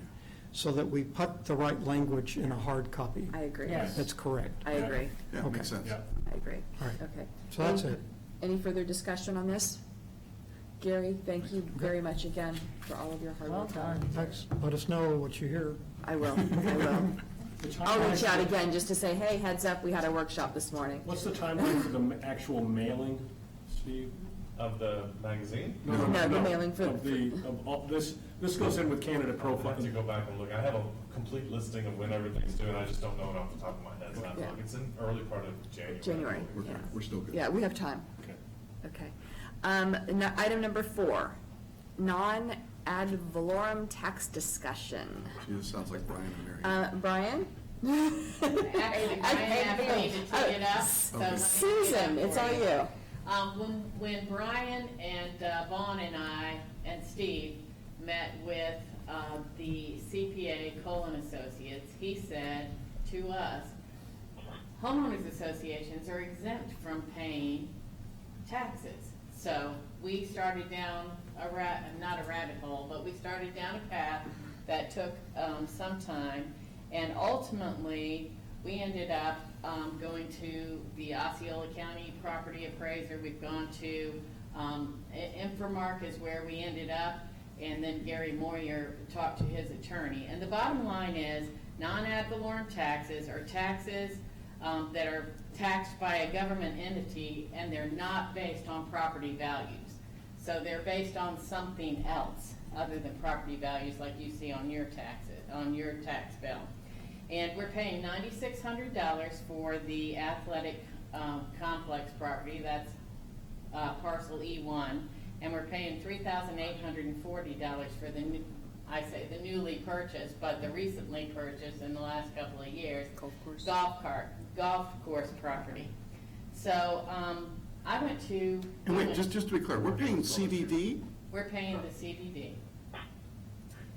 so that we put the right language in a hard copy. I agree. Yes. That's correct. I agree. Yeah, Okay. makes sense. Yeah. I agree. All right. Okay. So that's it. Any further discussion on this? Gary, thank you very much again for all of your hard Well work. done. Thanks. Let us know what you hear. I will. I'll reach out again just to say, hey, heads up, we had a workshop this morning. What's the timeline for the actual mailing, Steve? Of the magazine? No, the mailing for- Of all, this goes in with candidate I'll profile. have to go back and look. I have a complete listing of when everything's due, and I just don't know it off the top of my head. So I have to Yeah. look. It's in early part of January. January, We're yeah. we're still good. Yeah, we have time. Okay. Okay. Item number 4, non-ad valorem tax discussion. Gee, this sounds like Brian and Mary. Brian? Actually, Brian asked me to take it up, so. let me do Susan, that it's for all you. When Brian and Vaughn and I and Steve met with the CPA Colon Associates, he said to us, homeowners associations are exempt from paying taxes. So we started down not a rabbit hole, but we started down a path that took some time, and ultimately we ended up going to the Osceola County property appraiser. We've gone to Infomark is where we ended up, and then Gary Moyer talked to his attorney. And the bottom line is, non-ad valorem taxes are taxes that are taxed by a government entity, and they're not based on property values. So they're based on something else other than property values, like you see on your taxes, on your tax bill. And we're paying $9,600 for the athletic complex property. That's parcel E1, and we're paying $3,840 for the newly purchased, but the recently purchased in the last couple of years, golf course property. So I went to. And wait, just to be clear, we're paying CDD? We're paying the CDD.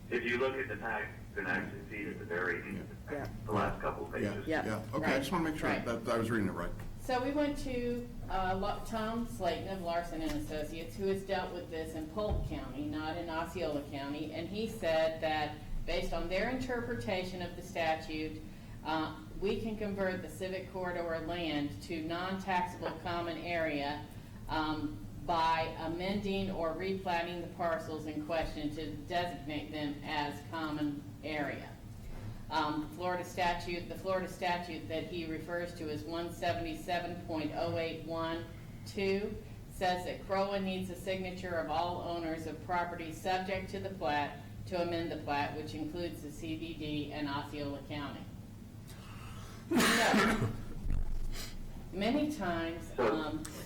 If you look at the tax, you can actually see it at the very end, Yeah. the last couple of Yeah, pages. yeah, okay, I just want to make sure Right. that I was reading it right. So we went to Tom Slayton of Larson and Associates, who has dealt with this in Polk County, not in Osceola County, and he said that based on their interpretation of the statute, we can convert the civic corridor land to non-taxable common area by amending or replatting the parcels in question to designate them as common area. The Florida statute that he refers to as 177.0812 says that CROA needs a signature of all owners of property subject to the plat to amend the plat, which includes the CDD and Osceola County. So, many times,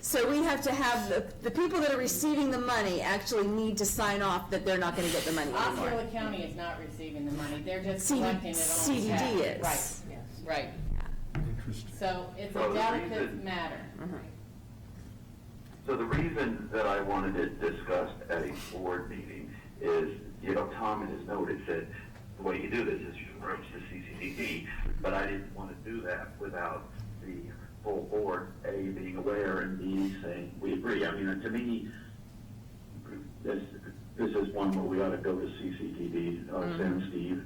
So we have to have, the people that are receiving the money actually need to sign off that they're not gonna get the money anymore. Osceola County is not receiving the money, they're just CD collecting it on CDD tax. is. Right, right. Interesting. So it's So a the delicate reason- matter. So the reason that I wanted it discussed at a board meeting is, Tom in his note had said, the way you do this is you approach the CCDD, but I didn't want to do that without the full board, A, being aware, and B, saying, we agree. I mean, to me, this is one where we ought to go to CCDD, send Steve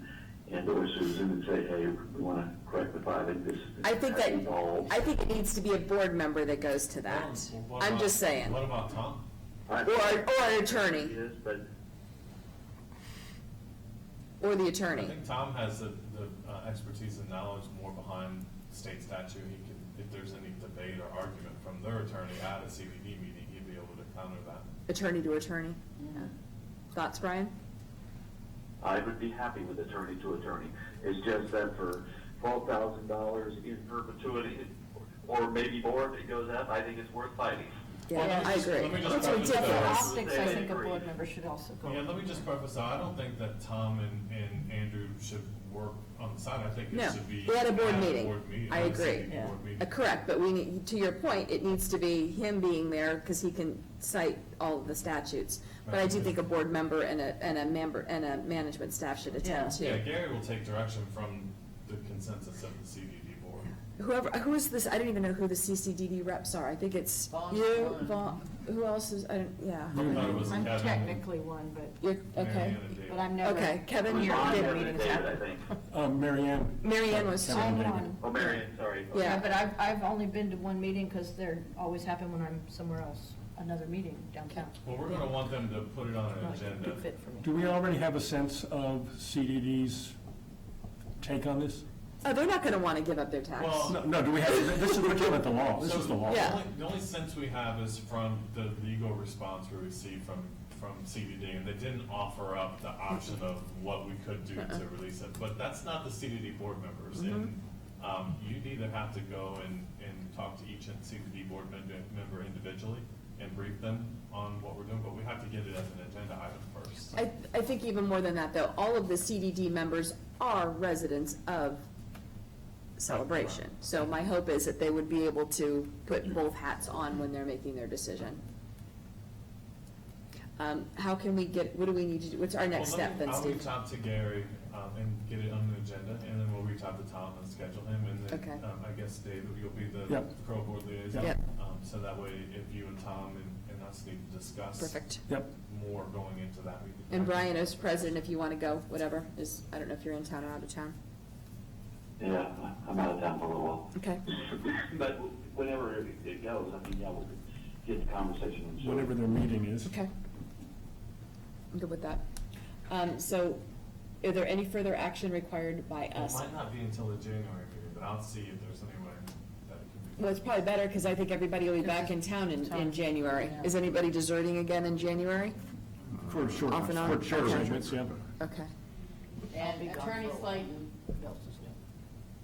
and or Susan and say, hey, we want to correct the filing. This I think has that, evolved. I think it needs to be a board member that goes to that. Well, what I'm about- just saying. What about Tom? Or an attorney, It is, but or the I attorney. think Tom has the expertise and knowledge more behind state statute. He can, if there's any debate or argument from their attorney at a CDD meeting, he'd be able to counter that. Attorney to attorney. Yeah. Thoughts, Brian? I would be happy with attorney to attorney. It's just that for $12,000 in perpetuity, or maybe more if it goes up, I think it's worth fighting. Yeah, Well, let me I just- agree. let me just It's preface ridiculous. that. Optics, I think a board member should also go. Yeah, let me just preface that, I don't think that Tom and Andrew should work on the side, I think No, it should be. we had a board at meeting. I at a agree. CDD Yeah. board meeting. Correct, but we need, to your point, it needs to be him being there, because he can cite all of the statutes. But I do think a board member and a member, and a management staff should attend too. Yeah, Gary will take direction from the consensus of the CDD board. Who is this, I don't even know who the CCDD reps are, I think it's Vaughn's you, one. Vaughn, who else is, I don't, yeah. I thought it was I'm Kevin, technically one, but You're, Mary okay, Ann and David. but I'm never. Okay, Kevin, It you're, was Ron, did, Kevin, and meetings David, I happen. think. Mary Ann. Mary Ann was Kevin too. and I'm David. on. Oh, Marion, sorry. Yeah. Yeah, but I've only been to one meeting because they're always happen when I'm somewhere else, another meeting downtown. Well, we're gonna want them to put it on an Not a agenda. good fit for me. Do we already have a sense of CDD's take on this? Oh, they're not gonna wanna give up their tax. Well, No, do we have, this is looking at the law, this So is the law. Yeah. The only sense we have is from the legal response we received from CDD, and they didn't offer up the option of what we could do to release it. But that's not the CDD board members, and you'd either have to go and talk to each CDD board member individually and brief them on what we're doing, but we have to get it as an agenda item first. I think even more than that, though, all of the CDD members are residents of celebration. So my hope is that they would be able to put both hats on when they're making their decision. How can we get, what do we need to do, what's our next step then, I'll Steve? reach out to Gary, and get it on the agenda, and then we'll reach out to Tom and schedule him, and then, Okay. I guess, Dave, you'll be the Yep. CROA board liaison. Yep. So that way, if you and Tom and us need to discuss. Perfect. Yep. More going into that. we can- And Brian, as president, if you want to go, whatever, is, I don't know if you're in town or out of town. Yeah, I'm out of town for a little while. Okay, But whenever it goes, I mean, yeah, we'll get the conversation. Whatever their meeting is. okay. I'm good with that. So, are there any further action required by It us? might not be until the January meeting, but I'll see if there's any way that it can be. Well, it's probably better, because I think everybody will be back in town in January. Yeah. Is anybody deserting again in January? For short, Off and on? for short Okay. segments, yeah. Okay. And I'll be gone Attorney for a while. Slayton,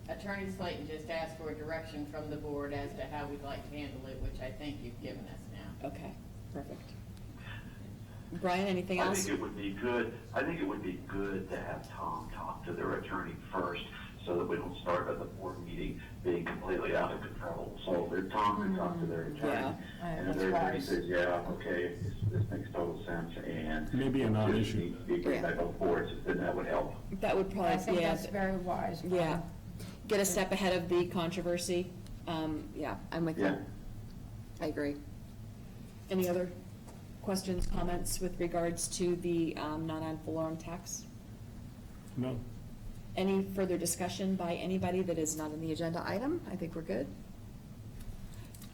Attorney Slayton just asked for a direction from the board as to how we'd like to handle it, which I think you've given us now. Okay, perfect. Brian, anything I else? think it would be good to have Tom talk to their attorney first, so that we don't start at the board meeting being completely out of control. So if Tom can talk to their attorney, Yeah. and if their attorney says, yeah, okay, this makes total sense, and. Yeah. Maybe a non-issue. Be agreed by both boards, then that would help. That would I probably, think yeah, that's very wise. yeah. Get a step ahead of the controversy. Yeah, I'm with you. Yeah. I agree. Any other questions, comments with regards to the non-ad valorem tax? No? Any further discussion by anybody that is not in the agenda item? I think we're good.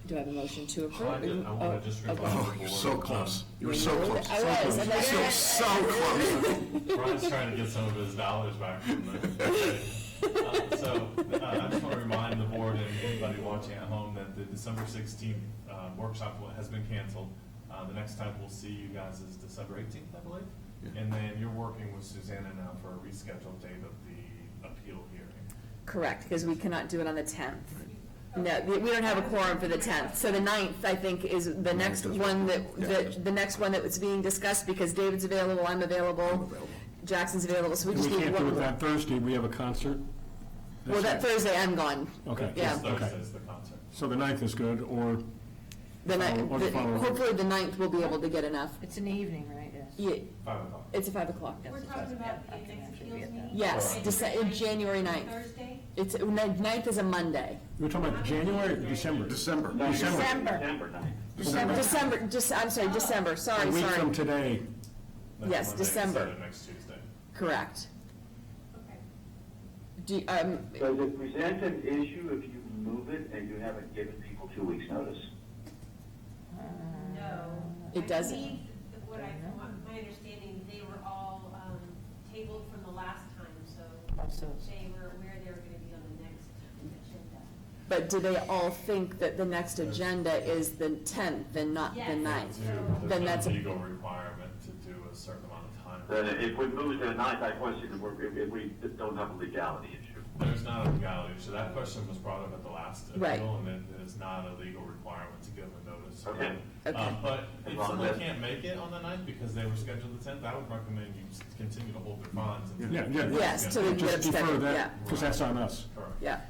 Do I have a motion to approve? I want to just Oh, remind okay. the board. So close. You were You so were- close. I was, and then- So close. Brian's trying to get some of his dollars back from the. So, I just want to remind the board and anybody watching at home that the December 16th workshop has been canceled. The next time we'll see you guys is December 18th, I believe. Yeah. And then you're working with Susanna now for a rescheduled date of the appeal hearing. Correct, because we cannot do it on the 10th. No, we don't have a quorum for the 10th. So the 9th, I think, is the next is one right. the next one that was being discussed, because David's available, I'm available, available. Jackson's available, so we And we just need can't do it one. that Thursday, we have a concert. Well, that That's Thursday, I'm gone. Okay. Yeah. This Thursday's the concert. So the 9th is good, or, The night, Or the following. hopefully the 9th we'll be able to get enough. It's in the evening, right? Yes. Yeah, 5 o'clock. it's at 5 o'clock. Yes, We're it talking does. about Yeah, I the can next actually appeals be at that. meeting? Yes, January 9th. Thursday? It's, 9th is a Monday. we're talking about January or December? December. December. December 9th. I'm sorry, December, sorry, A week from sorry. today. Next Yes, Monday December. instead of next Tuesday. Correct. Okay. Do, Does it present an issue if you move it and you haven't given people 2 weeks' notice? No. It doesn't. I believe my understanding, they were all tabled from the last time, so So- they were aware they were going to be on the next agenda. but do they all think that the next agenda is the 10th and not the Yes. 9th? There's Then no that's a- legal requirement to do a certain amount of time. Then if we move it to the 9th, I question if we don't have a legality issue. There's not a legality, so that question was brought up at the last Right. appeal, and it is not a legal requirement to give a notice. Okay. Okay. But As if long as someone that's- can't make it on the 9th because they were scheduled the 10th, I would recommend you continue to hold their funds. until- Yeah, yeah. Yes, till they get Just defer extended, yeah. that, because that's on us. Correct. Yeah.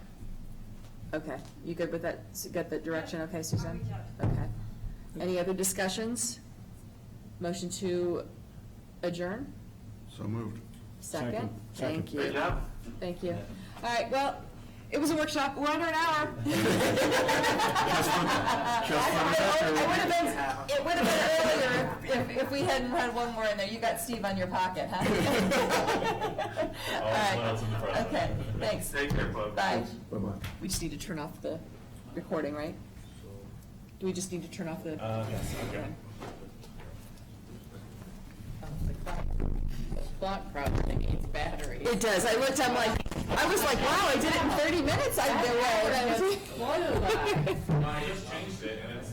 Okay, you good with that? Got the direction, okay, Suzanne? I'll reach Okay. Any other discussions? Motion to adjourn? So moved. Second? Second. Thank Great you. job. Thank you. All right, well, it was a workshop, we're under an hour. Just for It would have been earlier if we hadn't had one more in there. You got Steve on your pocket, huh? All Always one else in the right, front. okay, thanks. Take care, folks. Bye. Bye-bye. We just need to turn off the recording, right? Do we just need to turn off the? Yes, okay. The clock probably needs batteries. It does. I looked, I was like, wow, I did it in 30 minutes. I did Spoiled that. No, I just changed it, and it's